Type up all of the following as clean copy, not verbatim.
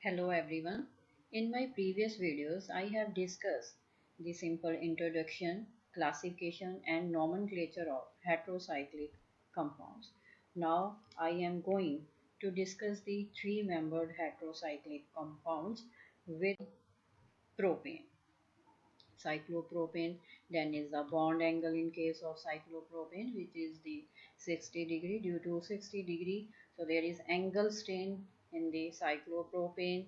Hello everyone. In my previous videos, I have discussed the simple introduction, classification and nomenclature of heterocyclic compounds. Now I am going to discuss the three-membered heterocyclic compounds with propane. Cyclopropane, then is the bond angle in case of cyclopropane, which is the 60 degree. Due to 60 degree, so there is angle strain in the cyclopropane,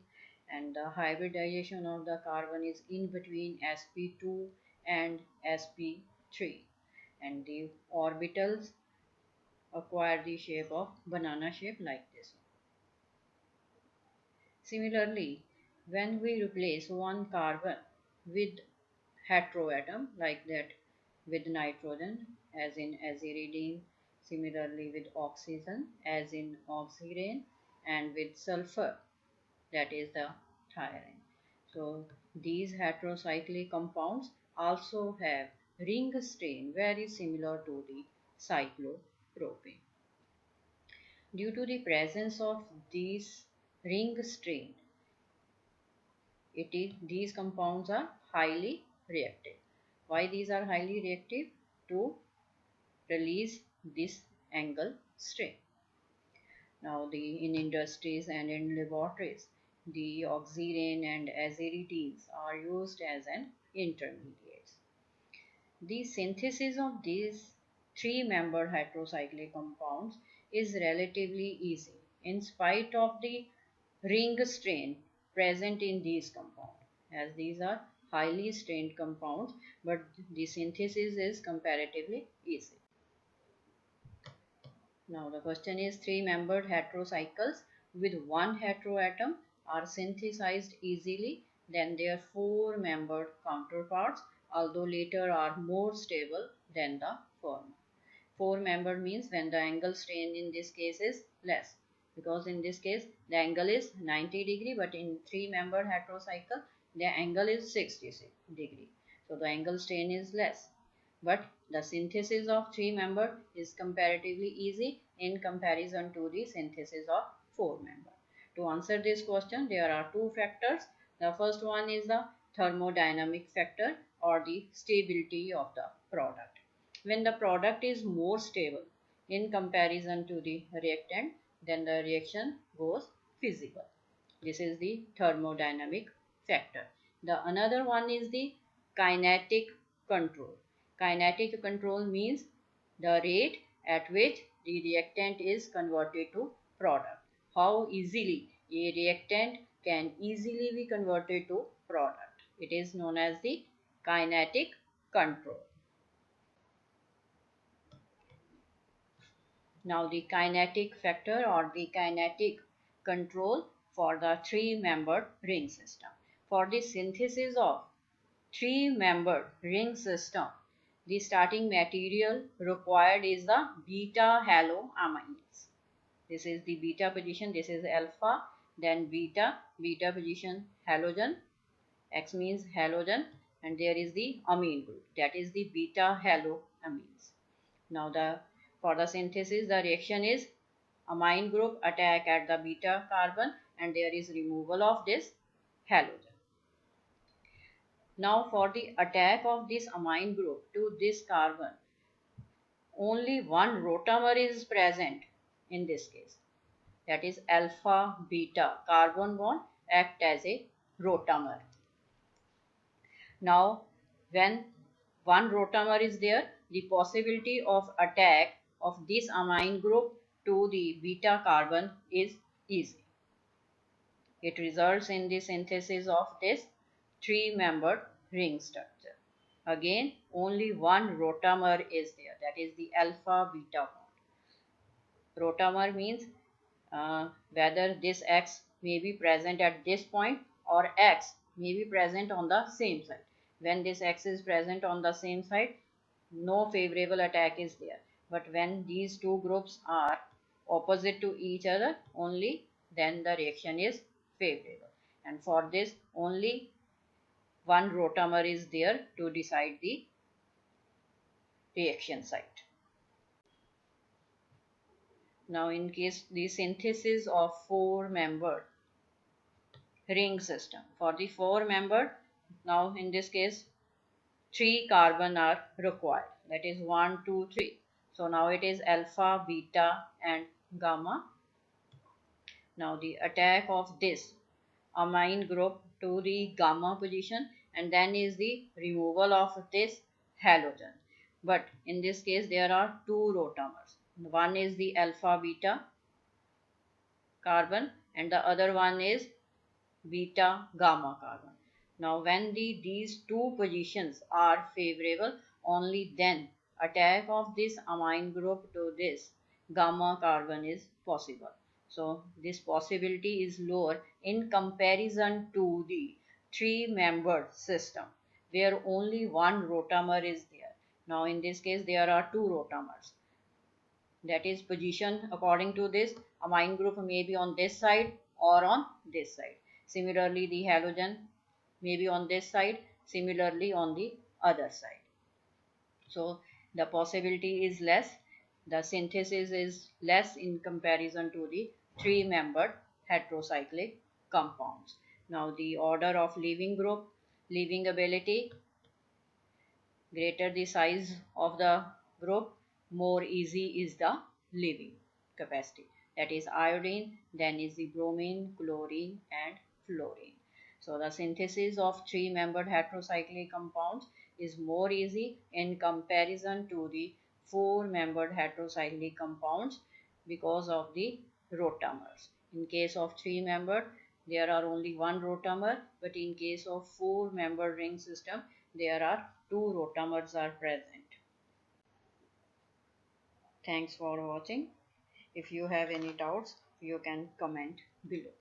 and the hybridization of the carbon is in between sp2 and sp3, and the orbitals acquire the shape of banana shape like this. Similarly, when we replace one carbon with heteroatom like that with nitrogen as in aziridine, similarly with oxygen as in oxirane, and with sulfur that is the thyrine. So these heterocyclic compounds also have ring strain very similar to the cyclopropane. Due to the presence of these ring strain, these compounds are highly reactive. Why these are highly reactive? To release this angle strain. Now in industries and in laboratories, the oxirane and aziridines are used as an intermediates. The synthesis of these three-membered heterocyclic compounds is relatively easy in spite of the ring strain present in these compounds, as these are highly strained compounds, but the synthesis is comparatively easy. Now the question is, three-membered heterocycles with one heteroatom are synthesized easily than their four-membered counterparts, although later are more stable than the former. Four-membered means when the angle strain in this case is less, because in this case the angle is 90 degree, but in three-membered heterocycle the angle is 60 degree. So the angle strain is less. But the synthesis of three-member is comparatively easy in comparison to the synthesis of four-member. To answer this question, there are two factors. The first one is the thermodynamic factor or the stability of the product. When the product is more stable in comparison to the reactant, then the reaction goes feasible. This is the thermodynamic factor. The another one is the kinetic control. Kinetic control means the rate at which the reactant is converted to product. How easily a reactant can easily be converted to product. It is known as the kinetic control. Now the kinetic factor or the kinetic control for the three-membered ring system. For the synthesis of three-membered ring system, the starting material required is the beta haloamines. This is the beta position, this is alpha, then beta position halogen, X means halogen, and there is the amine group, that is the beta haloamines. Now for the synthesis, the reaction is amine group attack at the beta carbon and there is removal of this halogen. Now for the attack of this amine group to this carbon, only one rotamer is present in this case. That is alpha beta carbon bond act as a rotamer. Now when one rotamer is there, the possibility of attack of this amine group to the beta carbon is easy. It results in the synthesis of this three-membered ring structure. Again, only one rotamer is there, that is the alpha beta bond. Rotamer means whether this X may be present at this point or X may be present on the same side. When this X is present on the same side, no favorable attack is there. But when these two groups are opposite to each other, only then the reaction is favorable. And for this, only one rotamer is there to decide the reaction site. Now in case the synthesis of four-membered ring system. For the four membered, now in this case, three carbon are required. That is 1, 2, 3. So now it is alpha, beta, and gamma. Now the attack of this amine group to the gamma position, and then is the removal of this halogen. But in this case there are two rotamers. One is the alpha beta carbon and the other one is beta gamma carbon. Now when these two positions are favorable, only then attack of this amine group to this gamma carbon is possible. So this possibility is lower in comparison to the three-membered system where only one rotamer is there. Now in this case there are two rotamers, that is position according to this amine group may be on this side or on this side. Similarly the halogen may be on this side, similarly on the other side. So the possibility is less, the synthesis is less in comparison to the three membered heterocyclic compounds. Now the order of leaving group, leaving ability, greater the size of the group, more easy is the leaving capacity. That is iodine, then is the bromine, chlorine, and fluorine. So the synthesis of three-membered heterocyclic compounds is more easy in comparison to the four-membered heterocyclic compounds because of the rotamers. In case of three-membered, there are only one rotamer, but in case of four-membered ring system, there are two rotamers are present. Thanks for watching. If you have any doubts, you can comment below.